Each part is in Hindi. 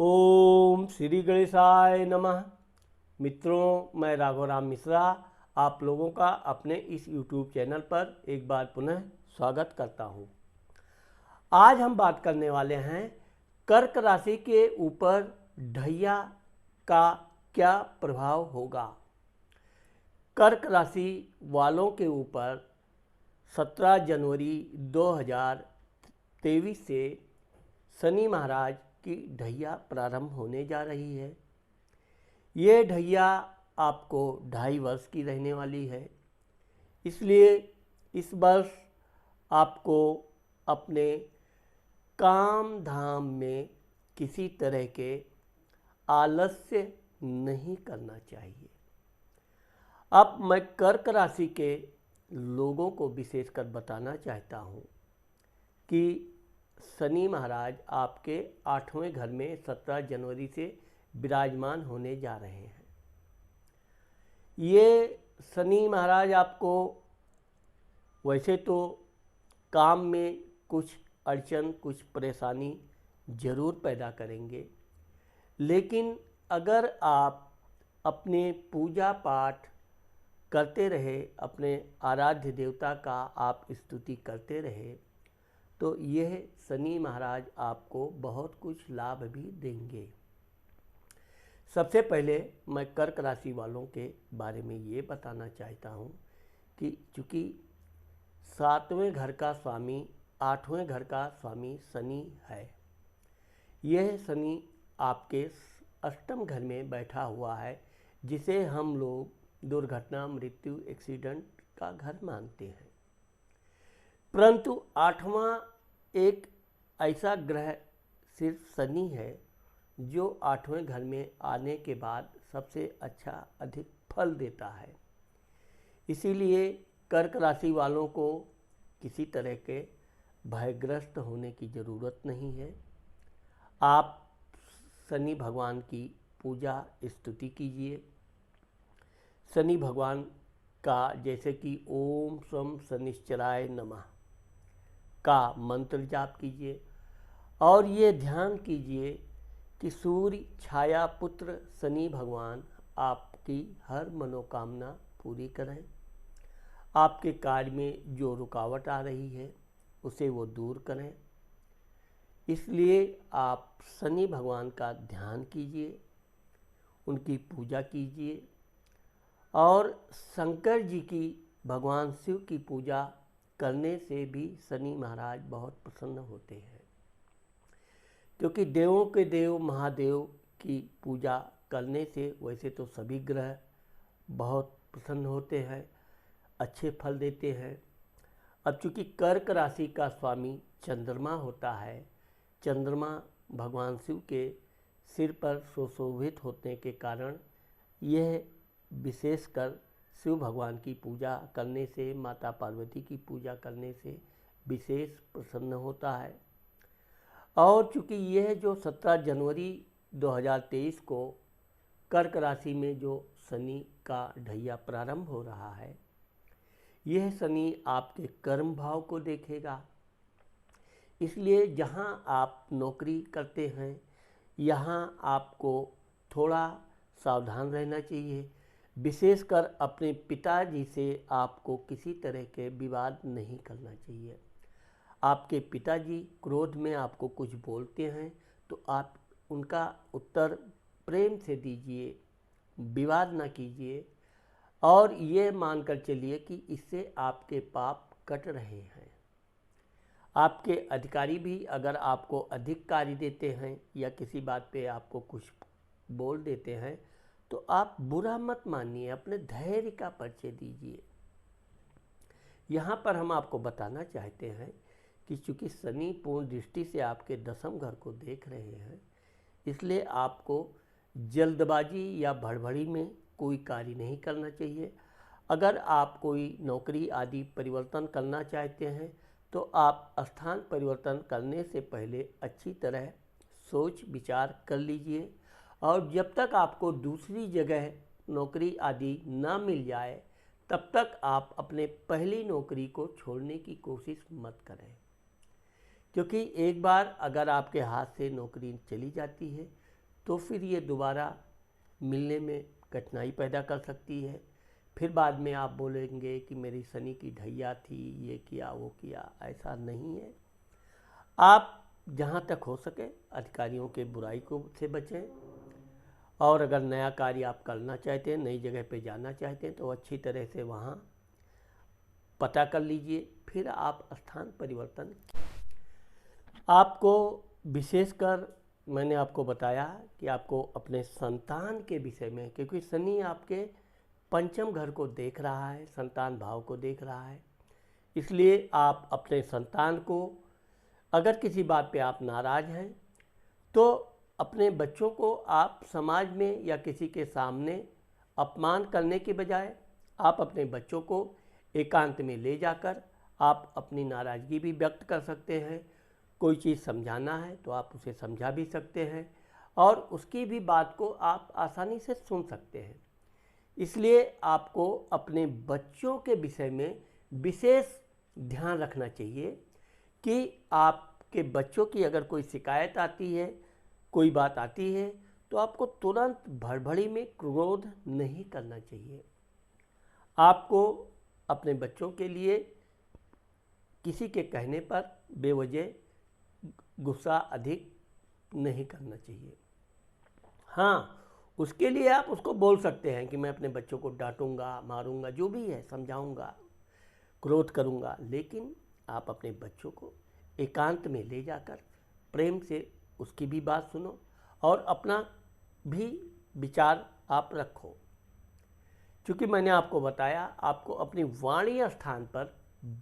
ओम श्री गणेशाय नमः। मित्रों, मैं राघवराम मिश्रा आप लोगों का अपने इस YouTube चैनल पर एक बार पुनः स्वागत करता हूं। आज हम बात करने वाले हैं कर्क राशि के ऊपर ढैया का क्या प्रभाव होगा। कर्क राशि वालों के ऊपर 17 जनवरी 2023 से शनि महाराज की ढैया प्रारंभ होने जा रही है। ये ढैया आपको 2.5 वर्ष की रहने वाली है, इसलिए इस वर्ष आपको अपने काम धाम में किसी तरह के आलस्य नहीं करना चाहिए। अब मैं कर्क राशि के लोगों को विशेषकर बताना चाहता हूँ कि शनि महाराज आपके 8वें घर में 17 जनवरी से विराजमान होने जा रहे हैं। ये शनि महाराज आपको वैसे तो काम में कुछ अड़चन, कुछ परेशानी ज़रूर पैदा करेंगे, लेकिन अगर आप अपने पूजा पाठ करते रहे, अपने आराध्य देवता का आप स्तुति करते रहे, तो यह शनि महाराज आपको बहुत कुछ लाभ भी देंगे। सबसे पहले मैं कर्क राशि वालों के बारे में ये बताना चाहता हूँ कि चूँकि 7वें घर का स्वामी 8वें घर का स्वामी शनि है, यह शनि आपके 8वें घर में बैठा हुआ है, जिसे हम लोग दुर्घटना, मृत्यु, एक्सीडेंट का घर मानते हैं। परंतु 8वां एक ऐसा ग्रह सिर्फ शनि है जो 8वें घर में आने के बाद सबसे अच्छा अधिक फल देता है। इसीलिए कर्क राशि वालों को किसी तरह के भयग्रस्त होने की ज़रूरत नहीं है। आप शनि भगवान की पूजा स्तुति कीजिए। शनि भगवान का जैसे कि ओम स्वम शनिश्चराय नमः का मंत्र जाप कीजिए और ये ध्यान कीजिए कि सूर्य छाया पुत्र शनि भगवान आपकी हर मनोकामना पूरी करें। आपके कार्य में जो रुकावट आ रही है उसे वो दूर करें। इसलिए आप शनि भगवान का ध्यान कीजिए, उनकी पूजा कीजिए और शंकर जी की, भगवान शिव की पूजा करने से भी शनि महाराज बहुत प्रसन्न होते हैं, क्योंकि देवों के देव महादेव की पूजा करने से वैसे तो सभी ग्रह बहुत प्रसन्न होते हैं, अच्छे फल देते हैं। अब चूँकि कर्क राशि का स्वामी चंद्रमा होता है, चंद्रमा भगवान शिव के सिर पर सुशोभित होने के कारण यह विशेषकर शिव भगवान की पूजा करने से, माता पार्वती की पूजा करने से विशेष प्रसन्न होता है। और चूँकि यह जो 17 जनवरी 2023 को कर्क राशि में जो शनि का ढैया प्रारंभ हो रहा है, यह शनि आपके कर्म भाव को देखेगा। इसलिए जहाँ आप नौकरी करते हैं, यहाँ आपको थोड़ा सावधान रहना चाहिए। विशेषकर अपने पिताजी से आपको किसी तरह के विवाद नहीं करना चाहिए। आपके पिताजी क्रोध में आपको कुछ बोलते हैं तो आप उनका उत्तर प्रेम से दीजिए, विवाद ना कीजिए और ये मानकर चलिए कि इससे आपके पाप कट रहे हैं। आपके अधिकारी भी अगर आपको अधिक कार्य देते हैं या किसी बात पे आपको कुछ बोल देते हैं तो आप बुरा मत मानिए, अपने धैर्य का परिचय दीजिए। यहाँ पर हम आपको बताना चाहते हैं कि चूँकि शनि पूर्ण दृष्टि से आपके 10वें घर को देख रहे हैं, इसलिए आपको जल्दबाजी या भड़बड़ी में कोई कार्य नहीं करना चाहिए। अगर आप कोई नौकरी आदि परिवर्तन करना चाहते हैं तो आप स्थान परिवर्तन करने से पहले अच्छी तरह सोच विचार कर लीजिए और जब तक आपको दूसरी जगह नौकरी आदि ना मिल जाए तब तक आप अपने पहली नौकरी को छोड़ने की कोशिश मत करें, क्योंकि एक बार अगर आपके हाथ से नौकरी चली जाती है तो फिर ये दोबारा मिलने में कठिनाई पैदा कर सकती है। फिर बाद में आप बोलेंगे कि मेरी शनि की ढैया थी, ये किया वो किया। ऐसा नहीं है। आप जहाँ तक हो सके अधिकारियों के बुराई को से बचें, और अगर नया कार्य आप करना चाहते हैं, नई जगह पे जाना चाहते हैं, तो अच्छी तरह से वहाँ पता कर लीजिए, फिर आप स्थान परिवर्तन। आपको विशेषकर मैंने आपको बताया कि आपको अपने संतान के विषय में, क्योंकि शनि आपके पंचम घर को देख रहा है, संतान भाव को देख रहा है, इसलिए आप अपने संतान को, अगर किसी बात पे आप नाराज़ हैं तो अपने बच्चों को आप समाज में या किसी के सामने अपमान करने के बजाय आप अपने बच्चों को एकांत में ले जाकर आप अपनी नाराज़गी भी व्यक्त कर सकते हैं। कोई चीज़ समझाना है तो आप उसे समझा भी सकते हैं और उसकी भी बात को आप आसानी से सुन सकते हैं। इसलिए आपको अपने बच्चों के विषय में विशेष ध्यान रखना चाहिए कि आपके बच्चों की अगर कोई शिकायत आती है, कोई बात आती है, तो आपको तुरंत भड़बड़ी में क्रोध नहीं करना चाहिए। आपको अपने बच्चों के लिए किसी के कहने पर बेवजह गुस्सा अधिक नहीं करना चाहिए। हाँ, उसके लिए आप उसको बोल सकते हैं कि मैं अपने बच्चों को डांटूंगा, मारूंगा, जो भी है समझाऊंगा, क्रोध करूंगा, लेकिन आप अपने बच्चों को एकांत में ले जाकर प्रेम से उसकी भी बात सुनो और अपना भी विचार आप रखो। क्योंकि मैंने आपको बताया, आपको अपनी वाणी स्थान पर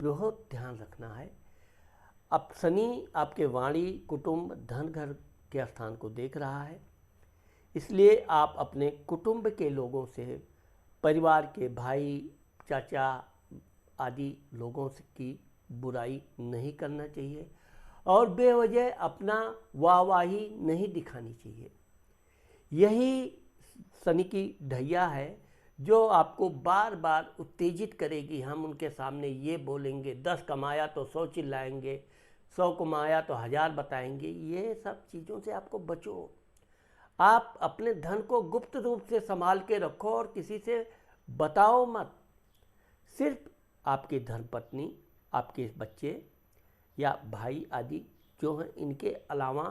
बहुत ध्यान रखना है। अब शनि आपके वाणी, कुटुंब, धन घर के स्थान को देख रहा है, इसलिए आप अपने कुटुंब के लोगों से, परिवार के भाई, चाचा आदि लोगों की बुराई नहीं करना चाहिए और बेवजह अपना वाहवाही नहीं दिखानी चाहिए। यही शनि की ढैया है जो आपको बार बार उत्तेजित करेगी। हम उनके सामने ये बोलेंगे, 10 कमाया तो 100 चिल्लाएंगे, 100 कमाया तो 1000 बताएंगे। ये सब चीज़ों से आपको बचो। आप अपने धन को गुप्त रूप से संभाल के रखो और किसी से बताओ मत। सिर्फ आपकी धर्मपत्नी, आपके बच्चे या भाई आदि जो हैं, इनके अलावा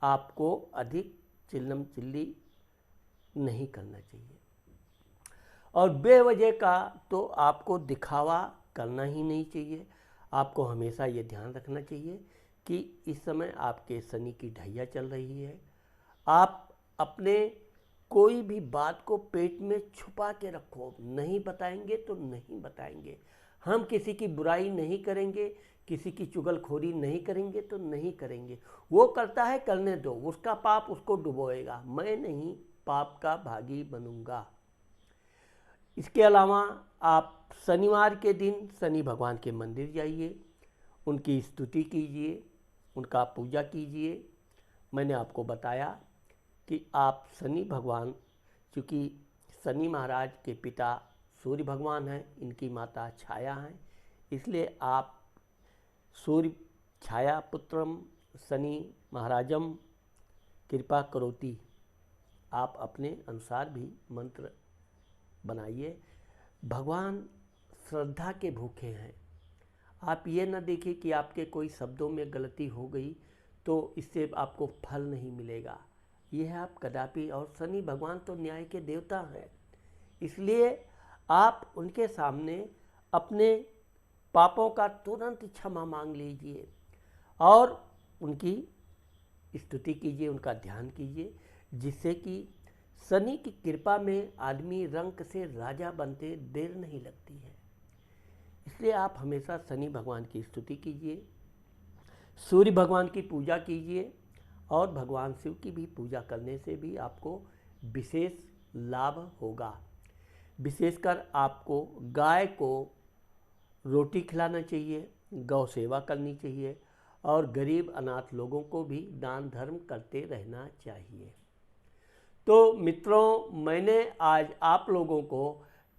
आपको अधिक चिल्लम चिल्ली नहीं करना चाहिए। और बेवजह का तो आपको दिखावा करना ही नहीं चाहिए। आपको हमेशा ये ध्यान रखना चाहिए कि इस समय आपके शनि की ढैया चल रही है। आप अपने कोई भी बात को पेट में छुपा के रखो। नहीं बताएंगे तो नहीं बताएंगे। हम किसी की बुराई नहीं करेंगे, किसी की चुगलखोरी नहीं करेंगे तो नहीं करेंगे। वो करता है, करने दो, उसका पाप उसको डुबोएगा, मैं नहीं पाप का भागी बनूंगा। इसके अलावा आप शनिवार के दिन शनि भगवान के मंदिर जाइए, उनकी स्तुति कीजिए, उनका पूजा कीजिए। मैंने आपको बताया कि आप शनि भगवान, चूँकि शनि महाराज के पिता सूर्य भगवान हैं, इनकी माता छाया हैं, इसलिए आप सूर्य छाया पुत्रम शनि महाराजम कृपा करोति, आप अपने अनुसार भी मंत्र बनाइए। भगवान श्रद्धा के भूखे हैं। आप ये न देखिए कि आपके कोई शब्दों में गलती हो गई तो इससे आपको फल नहीं मिलेगा, यह आप कदापि। और शनि भगवान तो न्याय के देवता हैं, इसलिए आप उनके सामने अपने पापों का तुरंत क्षमा मांग लीजिए और उनकी स्तुति कीजिए, उनका ध्यान कीजिए, जिससे कि शनि की कृपा में आदमी रंक से राजा बनते देर नहीं लगती है। इसलिए आप हमेशा शनि भगवान की स्तुति कीजिए, सूर्य भगवान की पूजा कीजिए और भगवान शिव की भी पूजा करने से भी आपको विशेष लाभ होगा। विशेषकर आपको गाय को रोटी खिलाना चाहिए, गौ सेवा करनी चाहिए और गरीब अनाथ लोगों को भी दान धर्म करते रहना चाहिए। तो मित्रों, मैंने आज आप लोगों को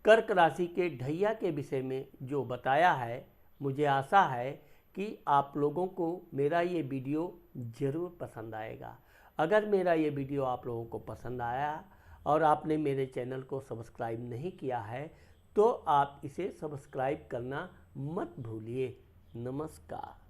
कर्क राशि के ढैया के विषय में जो बताया है, मुझे आशा है कि आप लोगों को मेरा ये वीडियो ज़रूर पसंद आएगा। अगर मेरा ये वीडियो आप लोगों को पसंद आया और आपने मेरे चैनल को सब्सक्राइब नहीं किया है तो आप इसे सब्सक्राइब करना मत भूलिए। नमस्कार।